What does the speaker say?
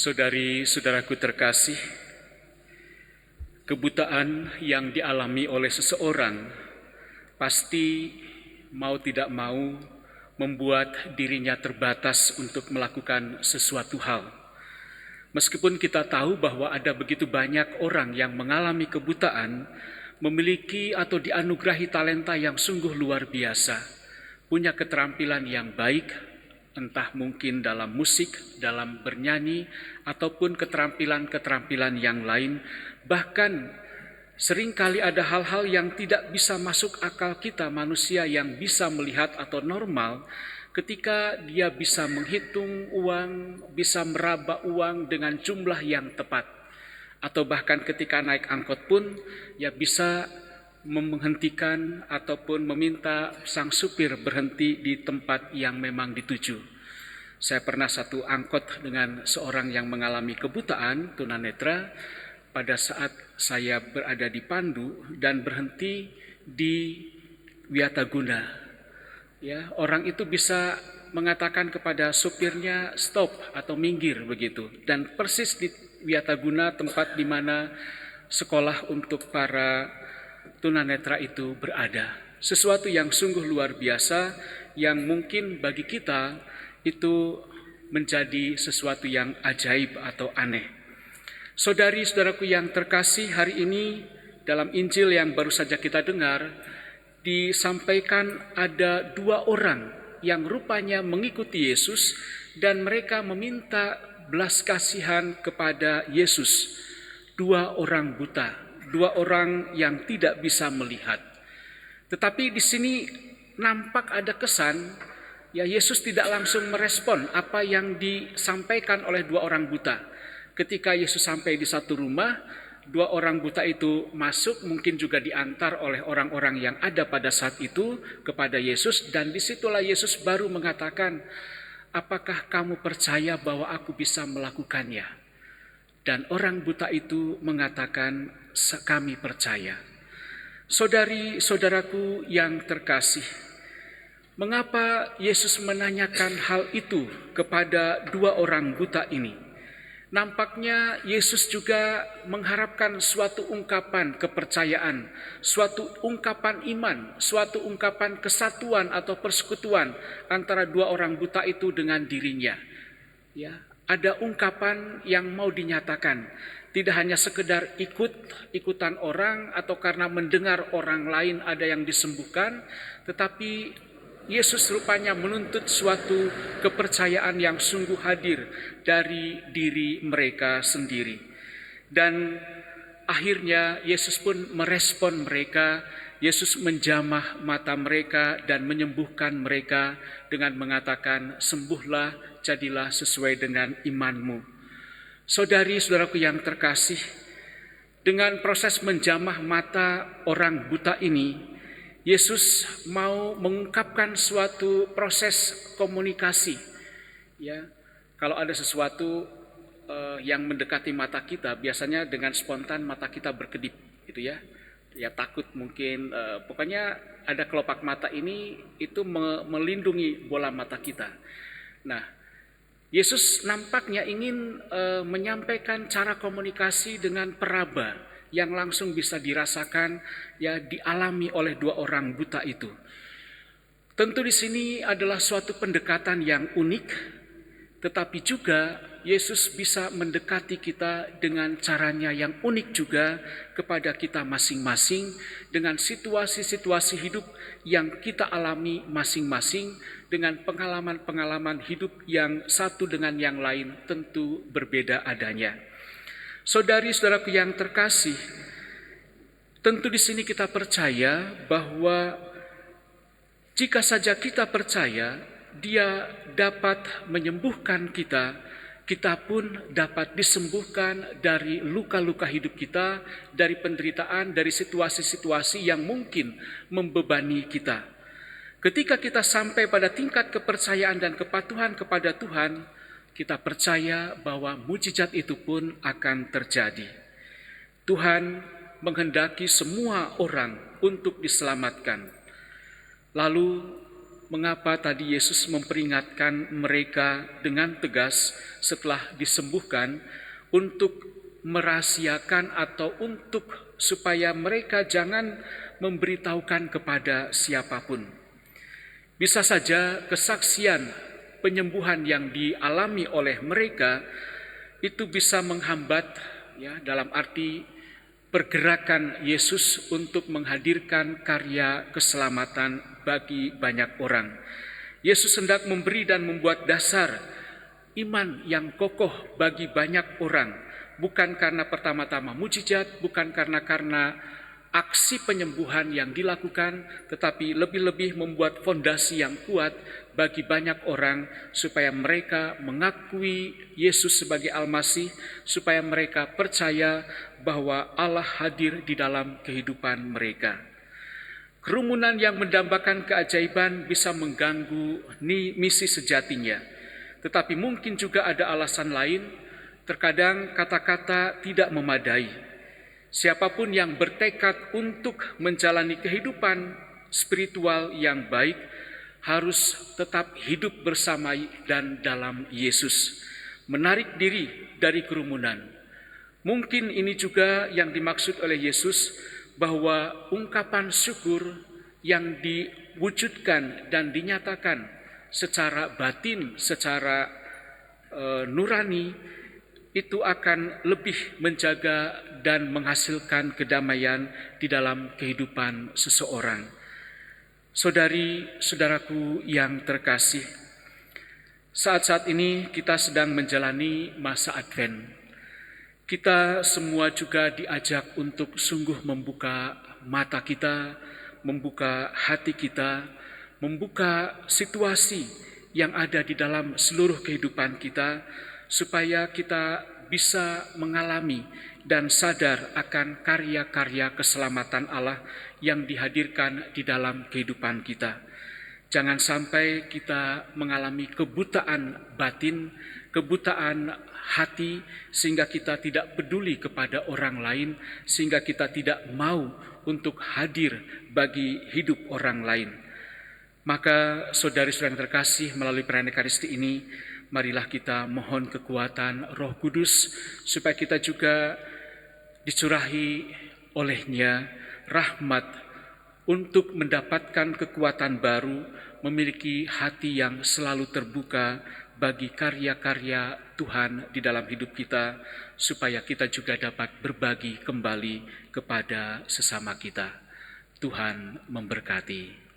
Saudari-saudaraku terkasih, kebutaan yang dialami oleh seseorang pasti mau tidak mau membuat dirinya terbatas untuk melakukan sesuatu hal. Meskipun kita tahu bahwa ada begitu banyak orang yang mengalami kebutaan, memiliki atau dianugerahi talenta yang sungguh luar biasa, punya keterampilan yang baik, entah mungkin dalam musik, dalam bernyanyi, ataupun keterampilan-keterampilan yang lain. Bahkan seringkali ada hal-hal yang tidak bisa masuk akal kita manusia yang bisa melihat atau normal, ketika dia bisa menghitung uang, bisa meraba uang dengan jumlah yang tepat. Atau bahkan ketika naik angkot pun, ya bisa menghentikan ataupun meminta sang supir berhenti di tempat yang memang dituju. Saya pernah satu angkot dengan seorang yang mengalami kebutaan tunanetra pada saat saya berada di Pandu dan berhenti di Wiataguna. Ya, orang itu bisa mengatakan kepada supirnya stop atau minggir begitu, dan persis di Wiataguna tempat di mana sekolah untuk para tunanetra itu berada. Sesuatu yang sungguh luar biasa yang mungkin bagi kita itu menjadi sesuatu yang ajaib atau aneh. Saudari-saudaraku yang terkasih, hari ini dalam Injil yang baru saja kita dengar disampaikan ada dua orang yang rupanya mengikuti Yesus dan mereka meminta belas kasihan kepada Yesus. Dua orang buta, dua orang yang tidak bisa melihat. Tetapi di sini nampak ada kesan, ya Yesus tidak langsung merespon apa yang disampaikan oleh dua orang buta. Ketika Yesus sampai di satu rumah, dua orang buta itu masuk, mungkin juga diantar oleh orang-orang yang ada pada saat itu kepada Yesus, dan disitulah Yesus baru mengatakan, apakah kamu percaya bahwa aku bisa melakukannya? Dan orang buta itu mengatakan, kami percaya. Saudari-saudaraku yang terkasih, mengapa Yesus menanyakan hal itu kepada dua orang buta ini? Nampaknya Yesus juga mengharapkan suatu ungkapan kepercayaan, suatu ungkapan iman, suatu ungkapan kesatuan atau persekutuan antara dua orang buta itu dengan dirinya. Ya, ada ungkapan yang mau dinyatakan, tidak hanya sekedar ikutan orang atau karena mendengar orang lain ada yang disembuhkan, tetapi Yesus rupanya menuntut suatu kepercayaan yang sungguh hadir dari diri mereka sendiri. Dan akhirnya Yesus pun merespon mereka. Yesus menjamah mata mereka dan menyembuhkan mereka dengan mengatakan, sembuhlah, jadilah sesuai dengan imanmu. Saudari-saudaraku yang terkasih, dengan proses menjamah mata orang buta ini, Yesus mau mengungkapkan suatu proses komunikasi. Ya, kalau ada sesuatu yang mendekati mata kita, biasanya dengan spontan mata kita berkedip, gitu ya. Ya takut mungkin, pokoknya ada kelopak mata ini itu melindungi bola mata kita. Nah, Yesus nampaknya ingin menyampaikan cara komunikasi dengan peraba yang langsung bisa dirasakan, ya dialami oleh dua orang buta itu. Tentu di sini adalah suatu pendekatan yang unik, tetapi juga Yesus bisa mendekati kita dengan caranya yang unik juga kepada kita masing-masing, dengan situasi-situasi hidup yang kita alami masing-masing, dengan pengalaman-pengalaman hidup yang satu dengan yang lain tentu berbeda adanya. Saudari-saudaraku yang terkasih, tentu di sini kita percaya bahwa jika saja kita percaya Dia dapat menyembuhkan kita, kita pun dapat disembuhkan dari luka-luka hidup kita, dari penderitaan, dari situasi-situasi yang mungkin membebani kita. Ketika kita sampai pada tingkat kepercayaan dan kepatuhan kepada Tuhan, kita percaya bahwa mujizat itu pun akan terjadi. Tuhan menghendaki semua orang untuk diselamatkan. Lalu mengapa tadi Yesus memperingatkan mereka dengan tegas setelah disembuhkan untuk merahasiakan atau untuk supaya mereka jangan memberitahukan kepada siapapun. Bisa saja kesaksian penyembuhan yang dialami oleh mereka itu bisa menghambat, ya, dalam arti pergerakan Yesus untuk menghadirkan karya keselamatan bagi banyak orang. Yesus hendak memberi dan membuat dasar iman yang kokoh bagi banyak orang, bukan karena pertama-tama mujizat, bukan karena aksi penyembuhan yang dilakukan, tetapi lebih-lebih membuat fondasi yang kuat bagi banyak orang supaya mereka mengakui Yesus sebagai Al-Masih, supaya mereka percaya bahwa Allah hadir di dalam kehidupan mereka. Kerumunan yang mendambakan keajaiban bisa mengganggu misi sejatinya, tetapi mungkin juga ada alasan lain. Terkadang kata-kata tidak memadai. Siapapun yang bertekad untuk menjalani kehidupan spiritual yang baik harus tetap hidup bersama dan dalam Yesus, menarik diri dari kerumunan. Mungkin ini juga yang dimaksud oleh Yesus, bahwa ungkapan syukur yang diwujudkan dan dinyatakan secara batin, secara nurani, itu akan lebih menjaga dan menghasilkan kedamaian di dalam kehidupan seseorang. Saudari-saudaraku yang terkasih, saat-saat ini kita sedang menjalani masa Advent. Kita semua juga diajak untuk sungguh membuka mata kita, membuka hati kita, membuka situasi yang ada di dalam seluruh kehidupan kita, supaya kita bisa mengalami dan sadar akan karya-karya keselamatan Allah yang dihadirkan di dalam kehidupan kita. Jangan sampai kita mengalami kebutaan batin, kebutaan hati, sehingga kita tidak peduli kepada orang lain, sehingga kita tidak mau untuk hadir bagi hidup orang lain. Maka saudari-saudari yang terkasih, melalui perayaan Ekaristi ini, marilah kita mohon kekuatan Roh Kudus supaya kita juga dicurahi olehnya rahmat untuk mendapatkan kekuatan baru, memiliki hati yang selalu terbuka bagi karya-karya Tuhan di dalam hidup kita, supaya kita juga dapat berbagi kembali kepada sesama kita. Tuhan memberkati.